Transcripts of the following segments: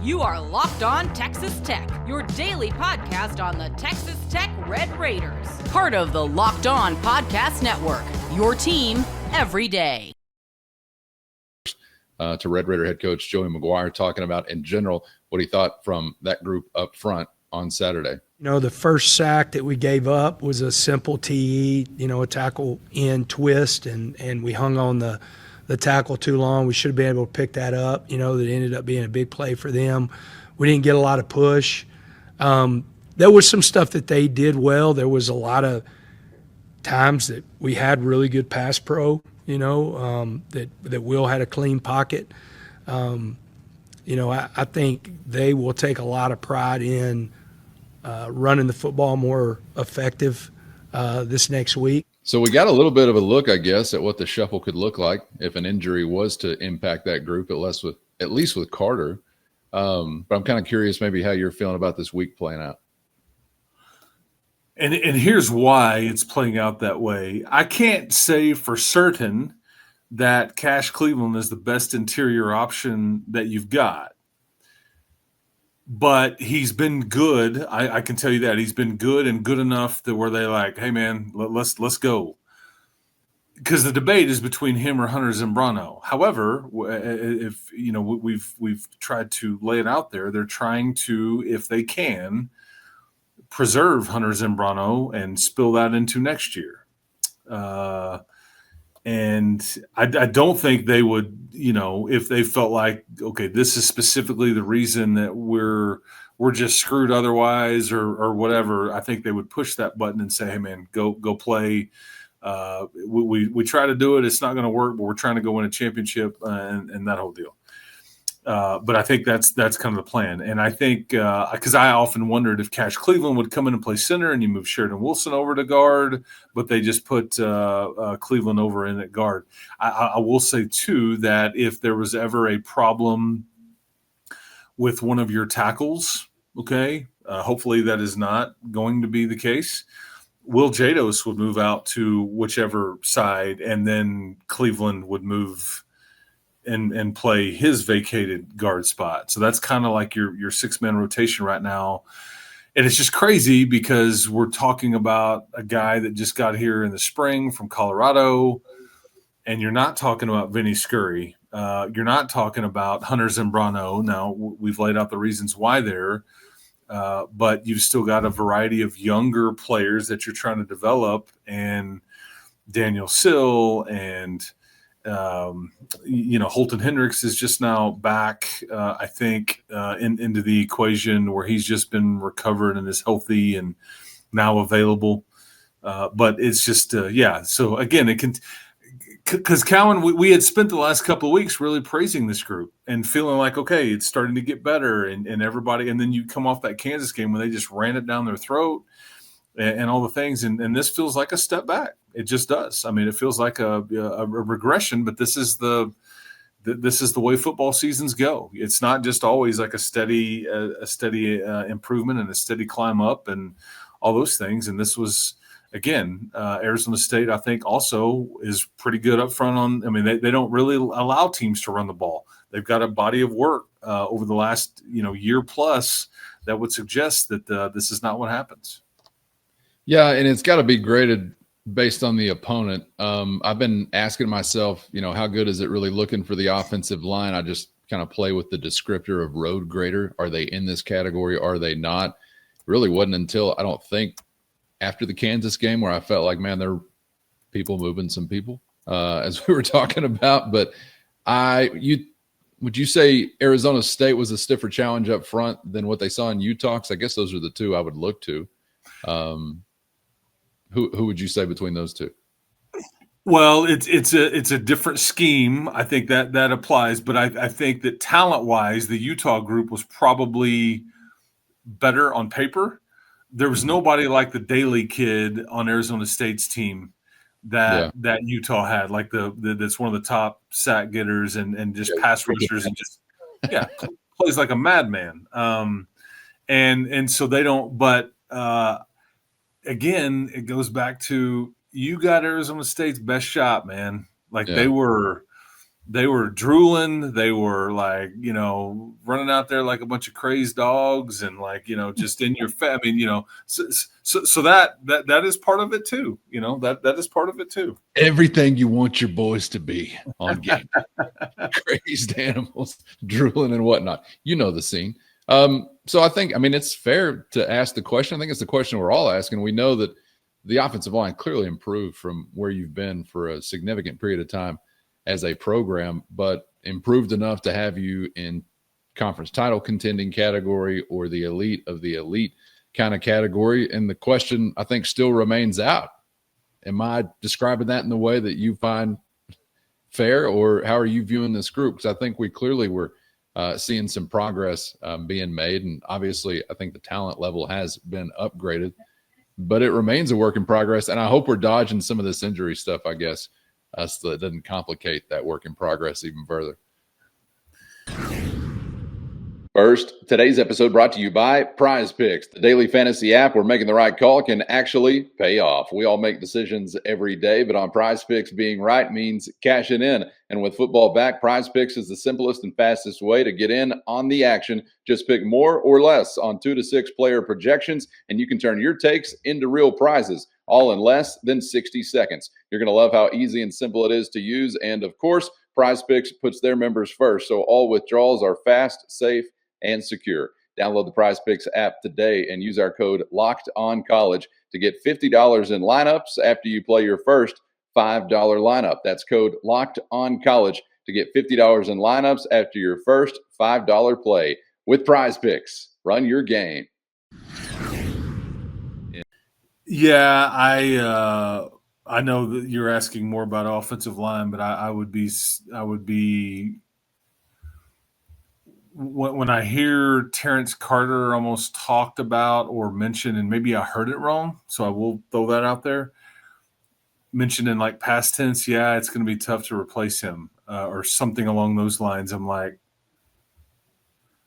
You are Locked On Texas Tech, your daily podcast on the Texas Tech Red Raiders. Part of the Locked On Podcast Network, your team every day. To Red Raider head coach Joey McGuire, talking about in general what he thought from that group up front on Saturday. You know, the first sack that we gave up was a simple TE, a tackle in twist, and we hung on the tackle too long. We should have been able to pick that up, that ended up being a big play for them. We didn't get a lot of push. There was some stuff that they did well. There was a lot of times that we had really good pass pro, that Will had a clean pocket. I think they will take a lot of pride in running the football more effective this next week. So we got a little bit of a look, I guess, at what the shuffle could look like if an injury was to impact that group, at least with Carter. But I'm kind of curious maybe how you're feeling about this week playing out. And here's why it's playing out that way. I can't say for certain that Cash Cleveland is the best interior option that you've got. But he's been good. I can tell you that. He's been good and good enough that where they like, hey, man, let's go. Because the debate is between him or Hunter Zambrano. However, if we've tried to lay it out there, they're trying to, if they can, preserve Hunter Zambrano and spill that into next year. And I don't think they would, if they felt like, okay, this is specifically the reason that we're just screwed otherwise or whatever. I think they would push that button and say, hey, man, go play. We try to do it. It's not going to work, but we're trying to go win a championship and that whole deal. But I think that's kind of the plan. And I think because I often wondered if Cash Cleveland would come in and play center and you move Sheridan Wilson over to guard, but they just put Cleveland over in at guard. I will say, too, that if there was ever a problem with one of your tackles, okay, hopefully that is not going to be the case. Will Jados would move out to whichever side, and then Cleveland would move and play his vacated guard spot. So that's kind of like your six-man rotation right now. And it's just crazy because we're talking about a guy that just got here in the spring from Colorado, and you're not talking about Vinny Scurry. You're not talking about Hunter Zambrano. Now, we've laid out the reasons why there, but you've still got a variety of younger players that you're trying to develop, and Daniel Sill and Holton Hendricks is just now back, I think, into the equation where he's just been recovered and is healthy and now available. But it's just, So again, it can, because Cowan, we had spent the last couple of weeks really praising this group and feeling like, okay, it's starting to get better and everybody. And then you come off that Kansas game when they just ran it down their throat and all the things. And this feels like a step back. It just does. I mean, it feels like a regression, but this is the way football seasons go. It's not just always like a steady improvement and a steady climb up and all those things. And this was, again, Arizona State, I think, also is pretty good up front they don't really allow teams to run the ball. They've got a body of work over the last, year plus that would suggest that this is not what happens. Yeah, and it's got to be graded based on the opponent. I've been asking myself, how good is it really looking for the offensive line? I just kind of play with the descriptor of road grader. Are they in this category? Are they not? It really wasn't until, I don't think, after the Kansas game where I felt like, man, there are people moving some people, as we were talking about. But would you say Arizona State was a stiffer challenge up front than what they saw in Utah? Because I guess those are the two I would look to. Who would you say between those two? Well, it's a different scheme. I think that applies, but I think that talent-wise, the Utah group was probably better on paper. There was nobody like the Daly kid on Arizona State's team that Utah had, like that's one of the top sack getters and just pass rushers and just plays like a madman. And so they don't, but again, it goes back to you got Arizona State's best shot, man. Like they were they were drooling. They were like, running out there like a bunch of crazed dogs and like, just in your I mean, so that is part of it too. That is part of it too. Everything you want your boys to be on game. Crazed animals, drooling and whatnot. You know the scene. So I think, it's fair to ask the question. I think it's the question we're all asking. We know that the offensive line clearly improved from where you've been for a significant period of time as a program, but improved enough to have you in conference title contending category or the elite of the elite kind of category. And the question, I think, still remains out. Am I describing that in the way that you find fair, or how are you viewing this group? Because I think we clearly were seeing some progress being made. And obviously, I think the talent level has been upgraded, but it remains a work in progress. And I hope we're dodging some of this injury stuff, I guess, so it doesn't complicate that work in progress even further. First, today's episode brought to you by Prize Picks, the daily fantasy app where making the right call can actually pay off. We all make decisions every day, but on Prize Picks, being right means cashing in. And with football back, Prize Picks is the simplest and fastest way to get in on the action. Just pick more or less on 2 to 6 player projections, and you can turn your takes into real prizes, all in less than 60 seconds. You're going to love how easy and simple it is to use. And of course, Prize Picks puts their members first, so all withdrawals are fast, safe, and secure. Download the Prize Picks app today and use our code LOCKEDONCollege to get $50 in lineups after you play your first $5 lineup. That's code LOCKEDONCollege to get $50 in lineups after your first $5 play. With Prize Picks, run your game. Yeah, I know that you're asking more about offensive line, but I would be when I hear Terrence Carter almost talked about or mentioned, and maybe I heard it wrong, so I will throw that out there, mentioned in like past tense, yeah, it's going to be tough to replace him or something along those lines. I'm like,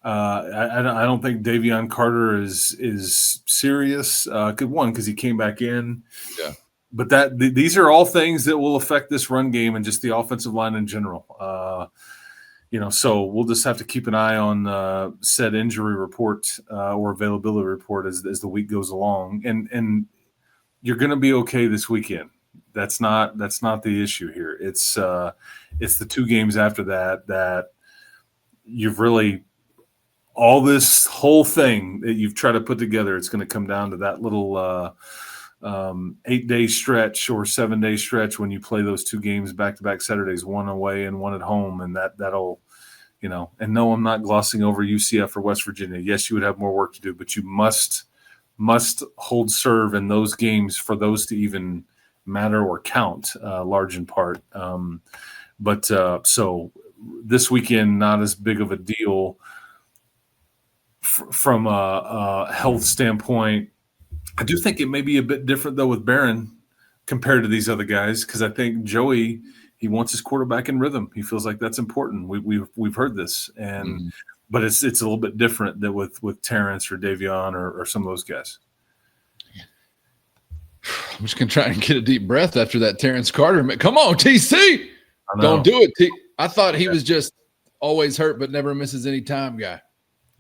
I don't think Davion Carter is serious. One, because he came back in. Yeah. But these are all things that will affect this run game and just the offensive line in general. So we'll just have to keep an eye on said injury report or availability report as the week goes along. And you're going to be okay this weekend. That's not the issue here. It's the 2 games after that you've really, all this whole thing that you've tried to put together, it's going to come down to that little 8-day stretch or 7-day stretch when you play those 2 games back-to-back Saturdays, one away and one at home, and that'll, and no, I'm not glossing over UCF or West Virginia. Yes, you would have more work to do, but you must hold serve in those games for those to even matter or count, large in part. So this weekend, not as big of a deal from a health standpoint. I do think it may be a bit different, though, with Barron compared to these other guys, because I think Joey, he wants his quarterback in rhythm. He feels like that's important. We've heard this, and but it's a little bit different than with Terrence or Davion or some of those guys. I'm just going to try and get a deep breath after that Terrence Carter. Come on, TC. Don't do it. I thought he was just always hurt but never misses any time guy.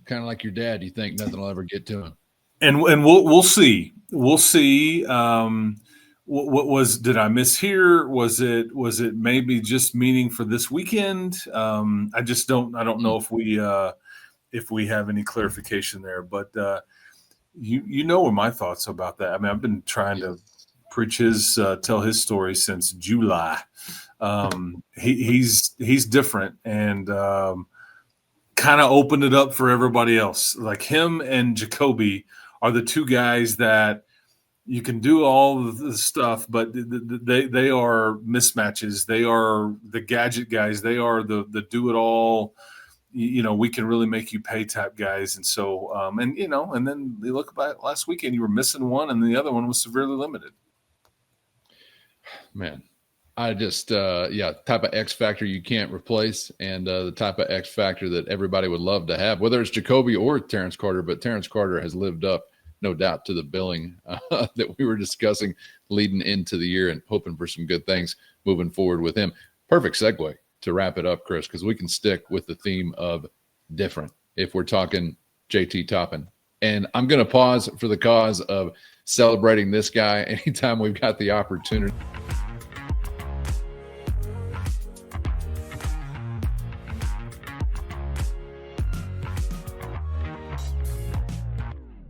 Kind of like your dad. You think nothing will ever get to him. And we'll see. We'll see. What was, did I miss here? Was it maybe just meaning for this weekend? I don't know if we have any clarification there, but you know what my thoughts about that. I mean, I've been trying to preach tell his story since July. He's different and kind of opened it up for everybody else. Like him and Jacoby are the 2 guys that you can do all the stuff, but they are mismatches. They are the gadget guys. They are the do it all. We can really make you pay type guys. And so, and then you look back last weekend, you were missing one and the other one was severely limited. Man, I just, type of X factor you can't replace, and the type of X factor that everybody would love to have, whether it's Jacoby or Terrence Carter. But Terrence Carter has lived up, no doubt, to the billing that we were discussing leading into the year, and hoping for some good things moving forward with him. Perfect segue to wrap it up, Chris, because we can stick with the theme of different if we're talking JT Toppin. And I'm going to pause for the cause of celebrating this guy anytime we've got the opportunity.